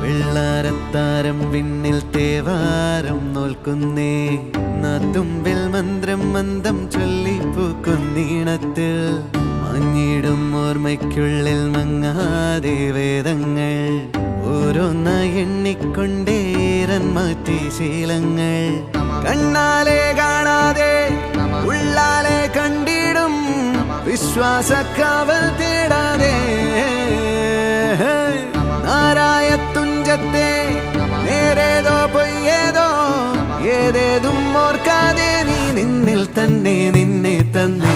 വെള്ളാരത്താരം വിണ്ണിൽ തേവാരം നോൽക്കുന്നേ തുമ്പിൽ മന്ത്രം മന്ദം ചൊല്ലിപ്പൂക്കുന്നീണത്തിൽ മഞ്ഞിടും ഓർമ്മയ്ക്കുള്ളിൽ മങ്ങാതെ വേദങ്ങൾ ഓരോന്നായി എണ്ണിക്കൊണ്ടേരൻ മാറ്റി ശീലങ്ങൾ കണ്ണാലെ കാണാതെ ഉള്ളാലെ കണ്ടിടും വിശ്വാസക്കാവൽ തേടാതെ നാരായ തുഞ്ചത്തെ നേരേതോ പൊയ്യേതോ ഏതേതും ഓർക്കാതെ നീ നിന്നിൽ തന്നെ നിന്നെ തന്നെ